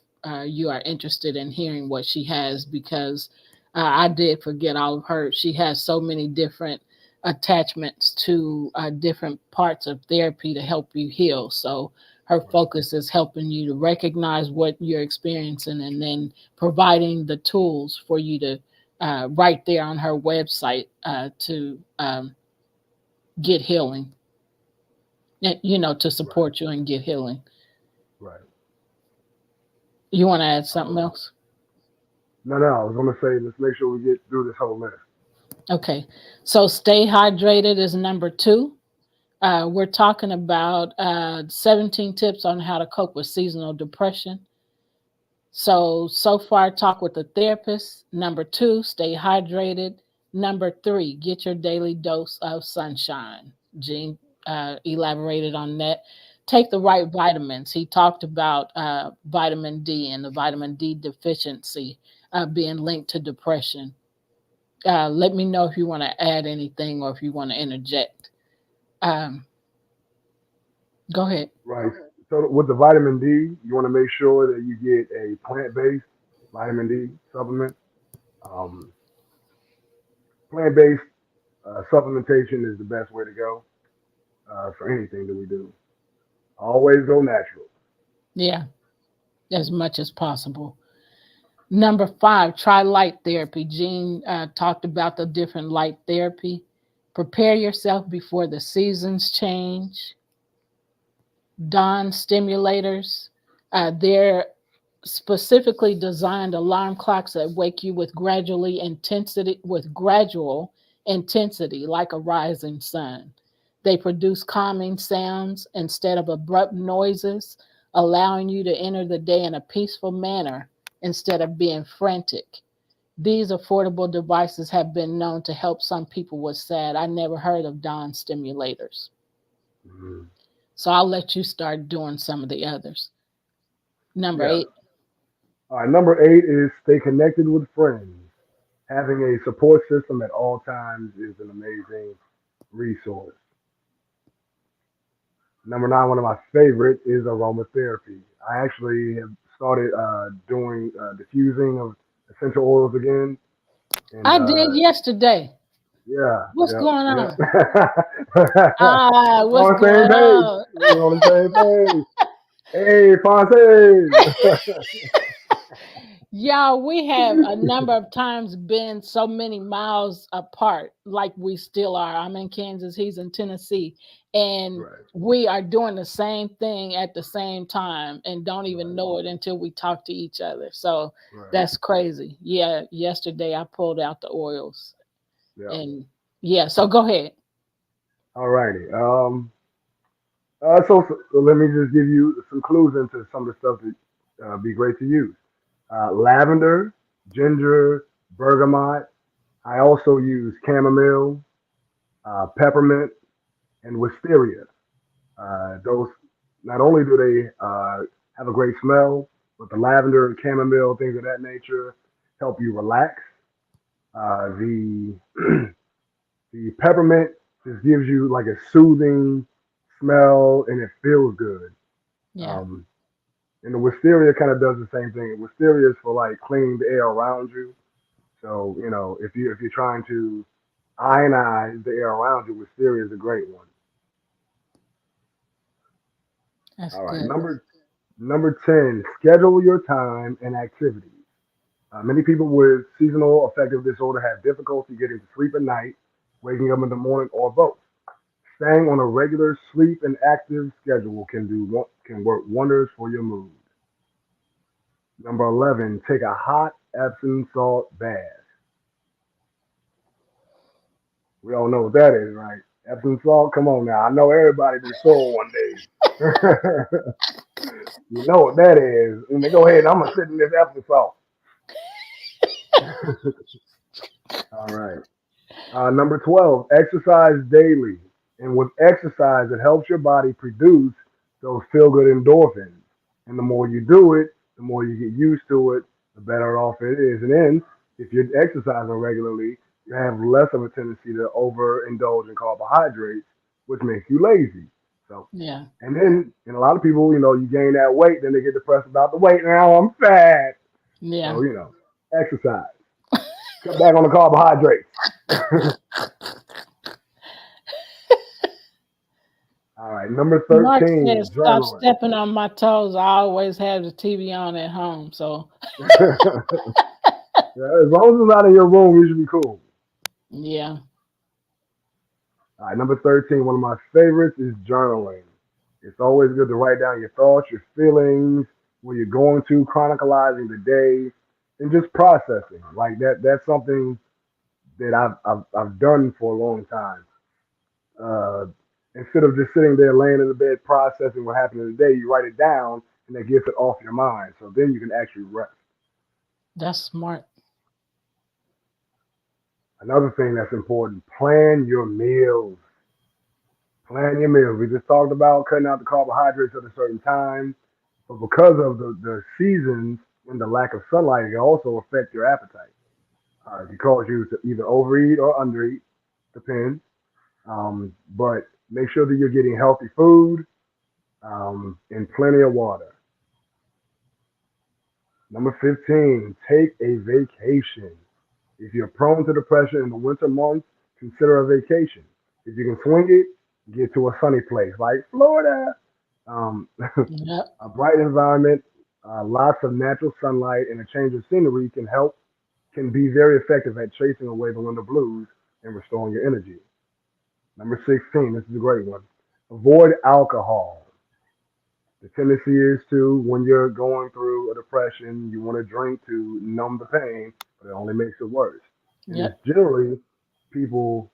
you are interested in hearing what she has, because I did forget all of her. She has so many different attachments to different parts of therapy to help you heal. So her right, focus is helping you to recognize what you're experiencing and then providing the tools for you to right there on her website to get healing, to right, support you and get healing. right. You want to add something Um, else? no, I was gonna say let's make sure we get through this whole list. Okay. So stay hydrated is number two. We're talking about 17 tips on how to cope with seasonal depression. So far, talk with a therapist. Number two, stay hydrated. Number three, get your daily dose of sunshine. Gene elaborated on that. Take the right vitamins. He talked about vitamin D and the vitamin D deficiency. being linked to depression. Let me know if you want to add anything or if you want to interject. Um, Go ahead. Right. So with the vitamin D, you want to make sure that you get a plant-based vitamin D supplement. Um, Plant-based supplementation is the best way to go for anything that we do. Always go natural. Yeah, as much as possible. Number five, try light therapy. Gene talked about the different light therapy. Prepare yourself before the seasons change. Dawn stimulators. They're specifically designed alarm clocks that wake you with gradual intensity, like a rising sun. They produce calming sounds instead of abrupt noises, allowing you to enter the day in a peaceful manner instead of being frantic. These affordable devices have been known to help some people with SAD. I never heard of dawn stimulators. Mhm. So I'll let you start doing some of the others. Number Yeah. eight. All right. Number 8 is stay connected with friends. Having a support system at all times is an amazing resource. Number 9, one of my favorite is aromatherapy. I actually have started doing diffusing of essential oils again, and I did yesterday. yeah, What's yep, going yep. on? Ah, what's On the same going page. on? We're on the same page. Hey, Fontaine. Y'all, we have a number of times been so many miles apart, like we still are. I'm in Kansas, he's in Tennessee, and Right, we are doing the same thing at the same time and don't even right, know it until we talk to each other. So right. that's crazy. Yeah, yesterday I pulled out the oils Yeah. and yeah, so go ahead. All righty. So let me just give you some clues into some of the stuff that be great to use. Lavender, ginger, bergamot. I also use chamomile, peppermint, and wisteria. Those not only do they have a great smell, but the lavender, chamomile, things of that nature help you relax. The the peppermint just gives you like a soothing smell, and it feels good. Yeah, Um, and the wisteria kind of does the same thing. Wisteria is for like cleaning the air around you. So if you're trying to ionize the air around you, wisteria is a great one. that's All right, good. number 10, schedule your time and activities. Many people with seasonal affective disorder have difficulty getting to sleep at night, waking up in the morning, or both. Staying on a regular sleep and active schedule can work wonders for your mood. Number 11, take a hot Epsom salt bath. We all know what that is, right? Epsom salt, come on now. I know everybody been sore one day. You know what that is. And they go ahead, I'm gonna sit in this Epsom salt. All right. Number 12, exercise daily. And with exercise, it helps your body produce those feel good endorphins. And the more you do it, the more you get used to it, the better off it is. And then, if you're exercising regularly, you have less of a tendency to overindulge in carbohydrates, which makes you lazy. So, Yeah, and a lot of people, you gain that weight, then they get depressed about the weight. Now I'm fat. yeah. So, exercise. Cut back on the carbohydrates. All right, number Mark 13, says, "Stop journaling. stepping on my toes. I always have the TV on at home." So, Yeah, as long as it's not in your room, you should be cool. yeah, All right, number 13, one of my favorites is journaling. It's always good to write down your thoughts, your feelings, where you're going to, chronicalizing the day, and just processing. Like that's something that I've done for a long time. Uh, Instead of just sitting there laying in the bed processing what happened in the day, you write it down, and that gets it off your mind. So then you can actually rest. that's smart. Another thing that's important, plan your meals. Plan your meals. We just talked about cutting out the carbohydrates at a certain time, but because of the seasons, and the lack of sunlight can also affect your appetite. It can cause you to either overeat or undereat, depends. But make sure that you're getting healthy food and plenty of water. Number 15, take a vacation. If you're prone to depression in the winter months, consider a vacation. If you can swing it, get to a sunny place like Florida. Yep. A bright environment, lots of natural sunlight, and a change of scenery can be very effective at chasing away the winter blues and restoring your energy. Number 16, this is a great one. Avoid alcohol. The tendency is to, when you're going through a depression, you want to drink to numb the pain, but it only makes it worse. And it's Yep. generally people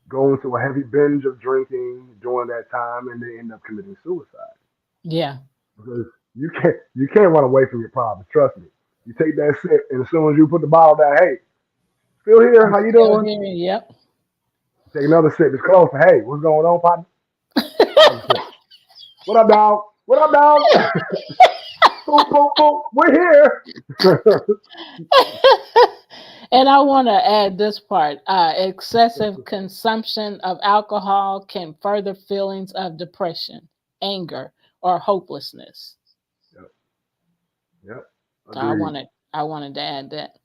go into a heavy binge of drinking during that time and they end up committing suicide. Yeah. Because you can't run away from your problems. Trust me. You take that sip, and as soon as you put the bottle down, hey, still here? I'm How you still doing? here. Yep. Take another sip. It's close. Hey, what's going on, partner? Another sip. What up, dog? What up, dog? Boom, boom, boom. We're here. And I want to add this part. Excessive consumption of alcohol can further feelings of depression, anger, or hopelessness. Yep. Yep. So I Agreed. wanted I wanted to add that.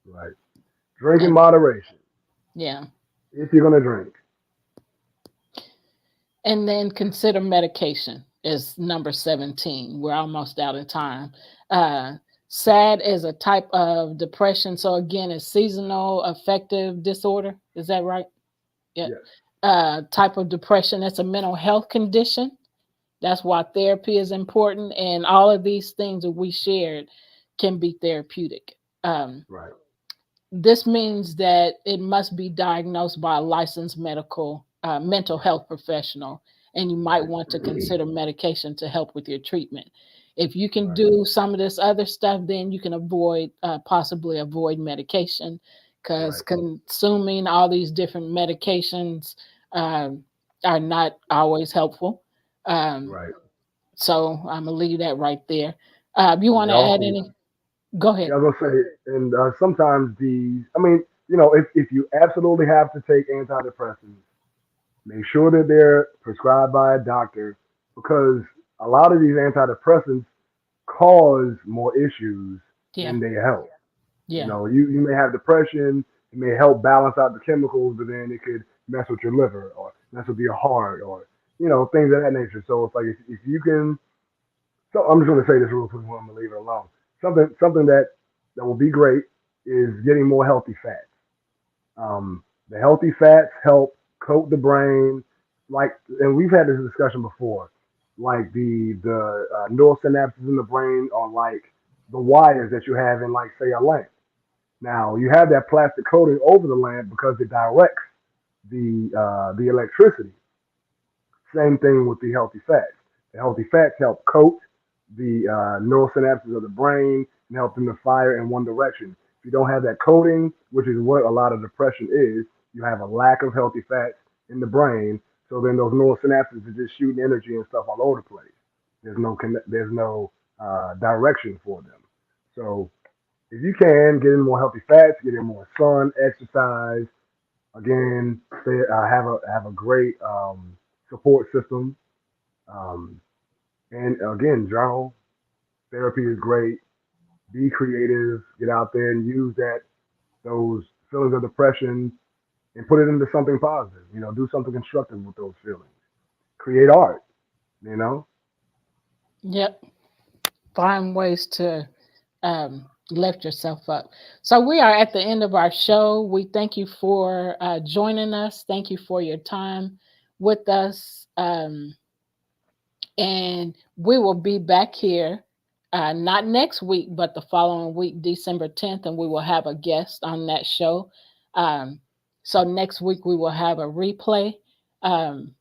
Right. Drink in And moderation yeah. if you're gonna drink. And then consider medication is number 17. We're almost out of time. Uh, SAD is a type of depression. So again, it's seasonal affective disorder. Is that right? Yeah. Yes. Type of depression. That's a mental health condition. That's why therapy is important. And all of these things that we shared can be therapeutic. Um, Right. this means that it must be diagnosed by a licensed mental Right. health professional, and you might Right. want to consider medication to help with your treatment. If you can Right. do some of this other stuff, then you can possibly avoid medication, because Right. consuming all these different medications um, are not always helpful. Um, Right. so I'm gonna leave that right there. You And want they to add also, any? Go yeah, ahead. I was gonna say, and sometimes I mean, if you absolutely have to take antidepressants, make sure that they're prescribed by a doctor because a lot of these antidepressants cause more issues Yeah, than they help. yeah, You may have depression, it may help balance out the chemicals, but then it could mess with your liver or mess with your heart or things of that nature. So it's like if you can, so I'm just going to say this real quick, I'm going to leave it alone. Something that will be great is getting more healthy fats. The healthy fats help coat the brain, like, and we've had this discussion before. Like the neural synapses in the brain are like the wires that you have in, like, say, a lamp. Now you have that plastic coating over the lamp because it directs the electricity. Same thing with the healthy fats. The healthy fats help coat the neural synapses of the brain and help them to fire in one direction. If you don't have that coating, which is what a lot of depression is, you have a lack of healthy fats in the brain. So then those neural synapses are just shooting energy and stuff all over the place. There's no direction for them. So if you can get in more healthy fats, get in more sun, exercise, again, have a great support system. Um, and again, journal therapy is great. Be creative. Get out there and use those feelings of depression and put it into something positive. Do something constructive with those feelings. Create art. You know. yep. Find ways to lift yourself up. So we are at the end of our show. We thank you for joining us. Thank you for your time with us. And we will be back here, not next week, but the following week, December 10th, and we will have a guest on that show. Um, so next week we will have a replay. Um,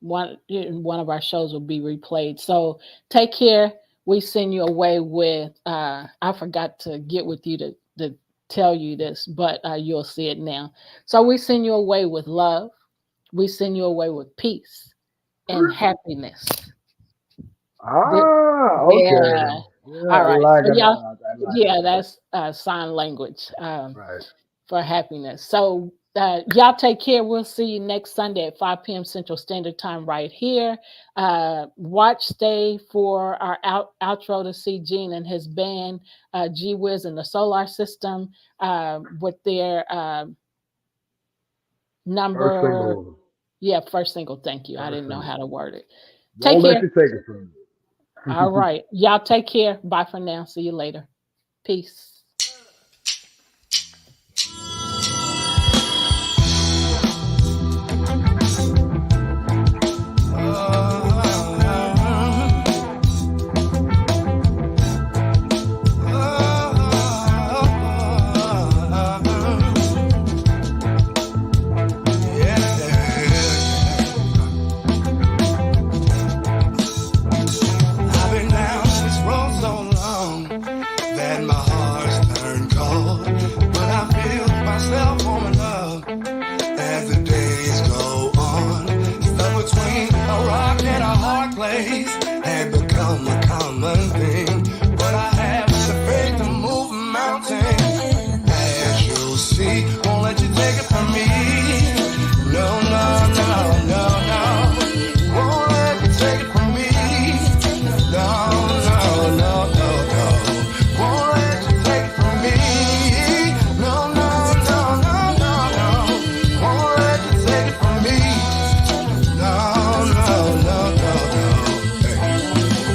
one of our shows will be replayed. So take care. We send you away with. I forgot to get with you to tell you this, but you'll see it now. So we send you away with love. We send you away with peace and happiness. The- Ah, yeah. okay. Yeah, All right. like So y'all, I like yeah, that's sign language right. for happiness. So y'all take care. We'll see you next Sunday at 5 p.m. Central Standard Time right here. Stay for our outro to see Gene and his band, G Wiz and the Solar System, with their First number. single. Yeah, first single. Thank you. I First didn't know how single. to word it. Take Won't let care. you take it from All me. right. Y'all take care. Bye for now. See you later. Peace. I've been down this road so long that my heart's turned cold. But I feel myself warming up as the days go on. Stuck between a rock and a hard place had become a common thing. But I have the faith to move mountains. As you'll see, won't let you take it from me. No, no, no, no, no. Won't let you take it from me. No, no, no, no, no. Won't let you take it from me. No, no, no, no, no, no. Won't let you take it from me. No, no, no, no, no.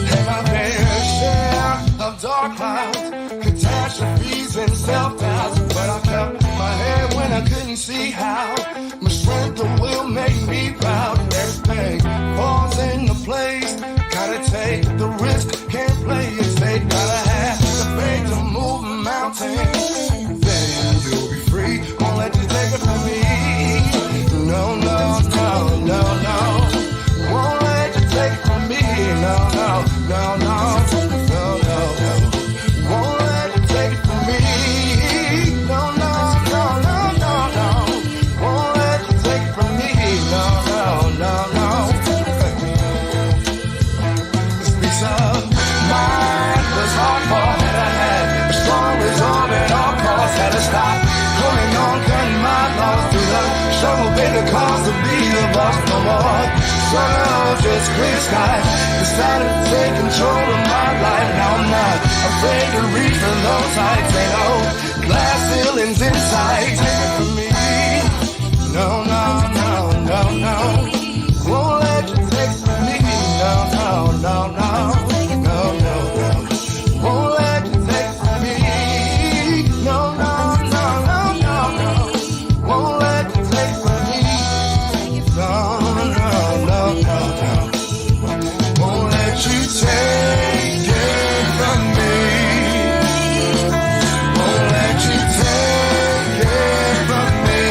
Hey, my fair share of dark clouds, catastrophes and self-doubts, but I kept my head when I couldn't see how. My strength of will made me proud. Everything falls into place. Gotta take the risk, can't play it safe. Gotta have the faith to move mountains. Then you'll be free. Won't let you take it from me. No, no, no, no, no. Won't let you take it from me. No, no, no, no, no, no, no. Won't let you take it from me. No, no, no, no, no, no. Won't let you take it from me. No, no, no, no. This piece of mind was hardcore that I had. The strong resolve at all costs had to stop. Holding on, cutting my loss through the struggle, baby, cause to be the boss no more. Struggle, just clear sky. Decided to take control of my life. Now I'm not afraid to reach for those heights. Ain't no glass ceilings in sight. Take it from me. No, no, no, no, no. Won't let you take it from me. No, no, no, no. No, no, no. Won't let you take it from me. No, no, no, no, no, no. Won't let you take it from me. No, no, no, no, no. Won't let you take it from me. Won't let you take it from me.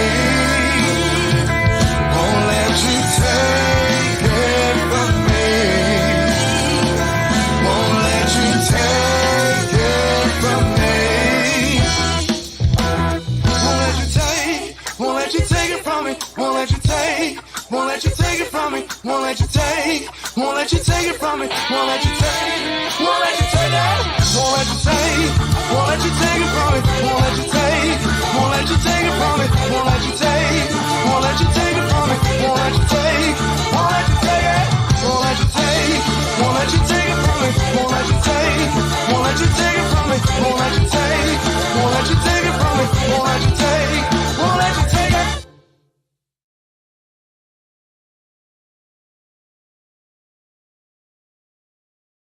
Won't let you take it from me. Won't let you take it from me. Won't let you take, won't let you take it from me. Won't let you take, won't let you take it from me. Won't let you take, won't let you take it from me. Won't let you